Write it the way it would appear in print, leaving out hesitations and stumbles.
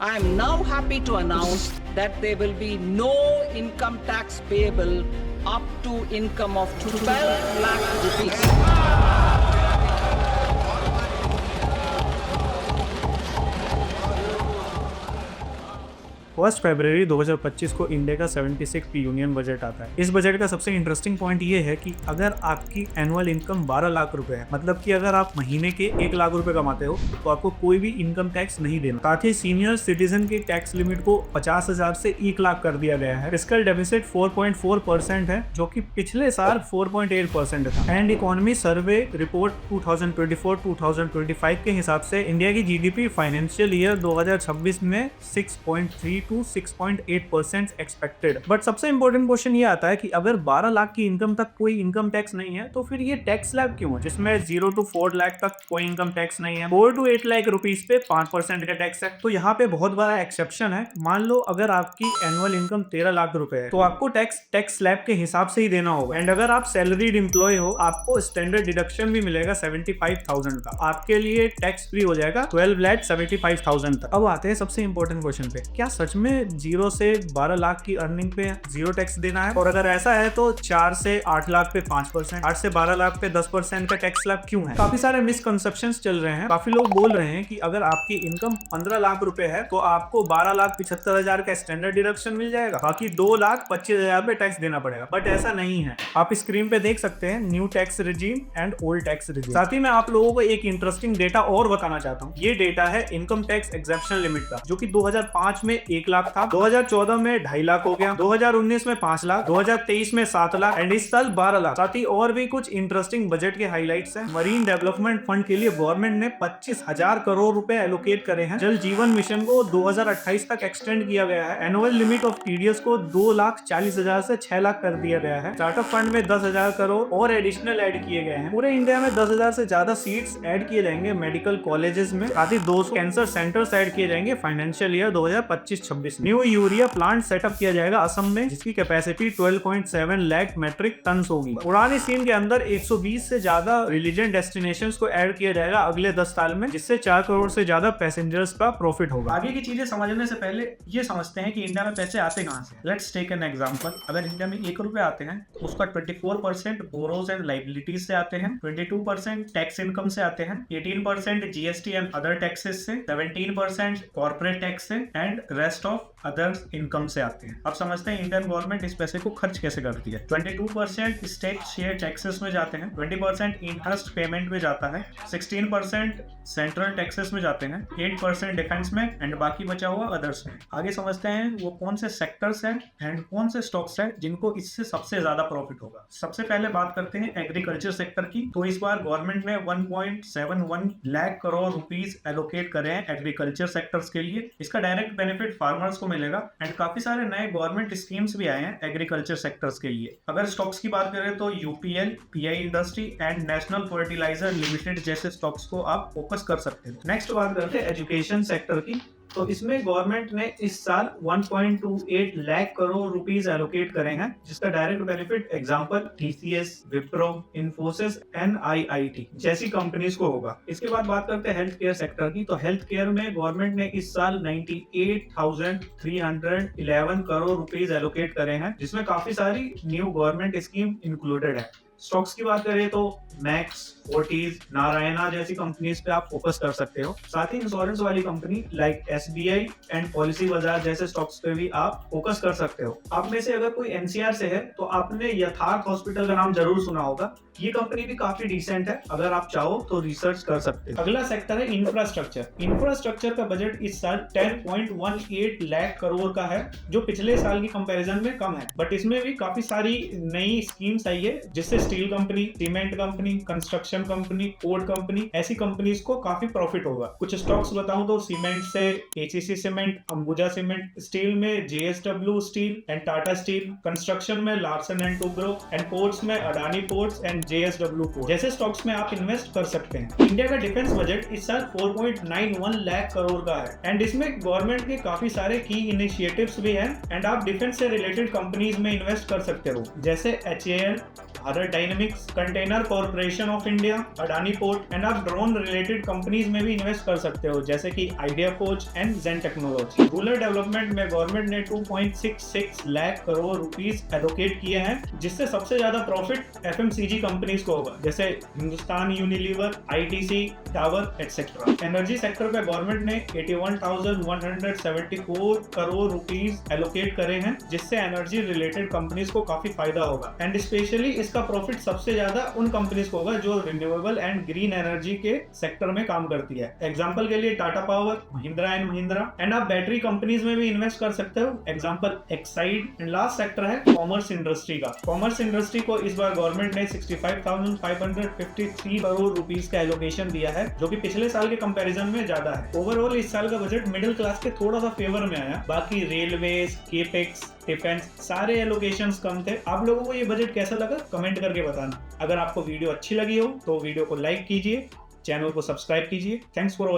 I am now happy to announce that there will be no income tax payable up to income of 12 lakh rupees. First फरवरी 2025 को India का 76 union budget आता है। इस budget का सबसे interesting point ये है कि अगर आपकी एनुअल इनकम 12 लाख रुपए है, मतलब कि अगर आप महीने के 1 लाख रुपए कमाते हो तो आपको कोई भी इनकम टैक्स नहीं देना। साथ ही सीनियर सिटीजन की टैक्स लिमिट को 50,000 से 1 लाख कर दिया गया है। फिस्कल डेफिसिट 4.4% है, जो कि पिछले साल 4.8% था। एंड इकोनॉमी सर्वे रिपोर्ट 2024-2025 के हिसाब से इंडिया की जीडीपी फाइनेंशियल ईयर 2026 में 6.3 to 6.8% एक्सपेक्टेड। बट सबसे इंपॉर्टेंट क्वेश्चन ये आता है कि अगर 12 लाख की इनकम तक कोई इनकम टैक्स नहीं है तो फिर ये टैक्स स्लैब क्यों है, जिसमें 0 to 4 लाख तक कोई इनकम टैक्स नहीं है, 4 to 8 लाख रुपीस पे 5% का टैक्स है। तो यहाँ पे बहुत बड़ा एक्सेप्शन है। मान लो अगर आपकी एनुअल इनकम 13 लाख रुपए है तो आपको टैक्स स्लैब के हिसाब से ही देना होगा। एंड अगर आप सैलरीड एम्प्लॉय हो, आपको स्टैंडर्ड डिडक्शन भी मिलेगा 75,000 का। आपके लिए टैक्स फ्री हो जाएगा 12,75,000 तक। अब आते हैं सबसे इंपॉर्टेंट क्वेश्चन पे, क्या सच में 0 से 12 लाख की अर्निंग पे 0 टैक्स देना है? और अगर ऐसा है तो 4 से 8 लाख पे 5%, 8 से 12 लाख पे 10% का टैक्स स्लैब क्यों है? काफी सारे मिसकंसेप्शंस चल रहे हैं। काफी लोग बोल रहे हैं कि अगर आपकी इनकम 15 लाख रुपए है तो आपको 12,75,000 का स्टैंडर्ड डिडक्शन मिल जाएगा, बाकी 2,25,000 पे टैक्स देना पड़ेगा। बट ऐसा नहीं है। आप स्क्रीन पे देख सकते हैं new tax regime and old tax regime. साथ ही मैं आप लोगों को एक इंटरेस्टिंग डेटा और बताना चाहता हूँ। ये डेटा है इनकम टैक्स एग्जेम्पशन लिमिट का, जो कि 2005 में 1 लाख था, 2014 में 2.5 लाख हो गया, 2019 में 5 लाख, 2023 में 7 लाख एंड इस साल 12 लाख। साथ ही और भी कुछ इंटरेस्टिंग बजट के हाइलाइट्स हैं। मरीन डेवलपमेंट फंड के लिए गवर्नमेंट ने 25,000 करोड़ रुपए एलोकेट करे हैं। जल जीवन मिशन को 2028 तक एक्सटेंड किया गया है। एनुअल लिमिट ऑफ टीडीएस को 2,40,000 से 6 लाख कर दिया गया है। स्टार्टअप फंड में 10,000 करोड़ और एडिशनल ऐड किए गए हैं। पूरे इंडिया में 10,000 से ज्यादा सीट्स ऐड किए जाएंगे मेडिकल कॉलेजेस में। साथ ही 200 कैंसर सेंटर्स ऐड किए जाएंगे फाइनेंशियल ईयर 2025-26 में। न्यू यूरिया प्लांट सेटअप किया जाएगा असम में, जिसकी कैपेसिटी 12.7 लाख मेट्रिक टन होगी। उड़ान स्कीम के अंदर 120 से ज्यादा रिलीजन डेस्टिनेशंस को ऐड किया जाएगा अगले 10 साल में, जिससे 4 करोड़ से ज्यादा पैसेंजर्स का प्रॉफिट होगा। आगे की चीजें समझने से पहले ये समझते हैं कि इंडिया में पैसे आते कहां से। Let's take an example. अगर इंडिया में 1 रुपए आते हैं तो उसका 24% बोरोज एंड लाइबिलिटीज से आते हैं, 22% टैक्स इनकम से आते हैं, 18% जीएसटी एंड अदर टैक्सेस से, 17% कॉर्पोरेट टैक्स से and rest of other income से आते हैं। अब समझते हैं इंडियन गवर्नमेंट इस पैसे को खर्च कैसे करती है। 22% स्टेट शेयर टैक्सेस में जाते हैं, 20% इंटरेस्ट पेमेंट में जाता है, 16% सेंट्रल टैक्सेस में जाते हैं, 8% डिफेंस में एंड बाकी बचा हुआ अदर्स में। आगे समझते हैं वो कौन से सेक्टर्स हैं एंड कौन से स्टॉक्स हैं जिनको इससे सबसे ज्यादा प्रॉफिट होगा। सबसे पहले बात करते हैं एग्रीकल्चर सेक्टर की। तो इस बार गवर्नमेंट ने 1.71 लाख करोड़ रुपीस एलोकेट करे हैं एग्रीकल्चर सेक्टर्स के लिए। इसका डायरेक्ट बेनिफिट फार्मर्स को मिलेगा एंड काफी सारे नए गवर्नमेंट स्कीम्स भी आए हैं एग्रीकल्चर सेक्टर्स के लिए। अगर स्टॉक्स की बात करें तो UPL, PI Industry and National Fertilizer Limited जैसे स्टॉक्स को आप फोकस कर सकते हैं। नेक्स्ट बात करते हैं एजुकेशन सेक्टर की। तो इसमें गवर्नमेंट ने इस साल 1.28 लाख करोड़ रुपीस एलोकेट करे हैं, जिसका direct benefit example TCS, Wipro, Infosys, NIIT जैसी कंपनीज को होगा। इसके बाद बात करते हैं हेल्थ केयर सेक्टर की। तो हेल्थ केयर में गवर्नमेंट ने इस साल 98,311 करोड़ रुपीस एलोकेट करे हैं, जिसमें काफी सारी न्यू गवर्नमेंट स्कीम इंक्लूडेड है। स्टॉक्स की बात करें तो मैक्स, फोर्टीज, नारायणा जैसी कंपनीज पे आप फोकस कर सकते हो। साथ ही इंश्योरेंस वाली company like SBI and policy बाजार जैसे स्टॉक्स पे भी आप फोकस कर सकते हो। आप में से अगर कोई एनसीआर से है तो आपने यथार्थ हॉस्पिटल का नाम जरूर सुना होगा। ये कंपनी भी काफी डिसेंट है, अगर आप चाहो तो रिसर्च कर सकते हो। अगला सेक्टर है इंफ्रास्ट्रक्चर। इंफ्रास्ट्रक्चर का बजट इस साल 10.18 लाख करोड़ का है, जो पिछले साल की कंपैरिजन में कम है। बट इसमें भी काफी सारी नई स्कीम्स आई है, जिससे steel company, cement company, construction company, port company ऐसी कंपनीज को काफी प्रॉफिट होगा। कुछ स्टॉक्स बताऊं तो सीमेंट से HEC cement, Ambuja cement, steel में JSW steel and Tata steel, construction में Larsen and Toubro and ports में Adani ports and JSW port जैसे स्टॉक्स में आप इन्वेस्ट कर सकते हैं। इंडिया का डिफेंस बजट इस साल 4.91 लाख करोड़ का है एंड इसमें गवर्नमेंट के काफी सारे की इनिशिएटिव्स भी हैं एंड आप डिफेंस से रिलेटेड कंपनीज में इन्वेस्ट कर सकते हो, जैसे HAL, Bharat Dynamics, Container Corporation of India, Adani port and आप ड्रोन रिलेटेड कंपनीज में भी इन्वेस्ट कर सकते हो जैसे कि आइडिया कोच and Zen technology. Rural development में गवर्नमेंट ने 2.66 लाख करोड़ रुपीस एलोकेट किए हैं, जिससे सबसे ज्यादा प्रॉफिट एफएमसीजी कंपनीज को होगा जैसे Hindustan Unilever, ITC, tower etcetera. Energy sector पे गवर्नमेंट ने 81,174 करोड़ रुपीस एलोकेट करे हैं, जिससे एनर्जी रिलेटेड कंपनीज को काफी फायदा होगा एंड स्पेशली इसका प्रॉफिट सबसे ज्यादा उन कंपनीज को होगा जो रिन्यूएबल एंड ग्रीन एनर्जी के सेक्टर में काम करती है। एग्जांपल के लिए Tata power, Mahindra and Mahindra and आप बैटरी कंपनीज में भी इन्वेस्ट कर सकते हो, example Exide. And last sector है कॉमर्स इंडस्ट्री का। कॉमर्स इंडस्ट्री को इस बार गवर्नमेंट ने 65,553 करोड़ रुपीस का एलोकेशन दिया है, जो कि पिछले साल के कंपैरिजन में ज्यादा है। ओवरऑल इस साल का बजट मिडिल क्लास के थोड़ा सा फेवर में आया, बाकी रेलवेज, केपेक्स, डिफेंस सारे एलोकेशंस कम थे। आप लोगों को ये बजट कैसा लगा कमेंट करके बताना। अगर आपको वीडियो अच्छी लगी हो तो वीडियो को लाइक कीजिए, चैनल को सब्सक्राइब कीजिए। Thanks for watching.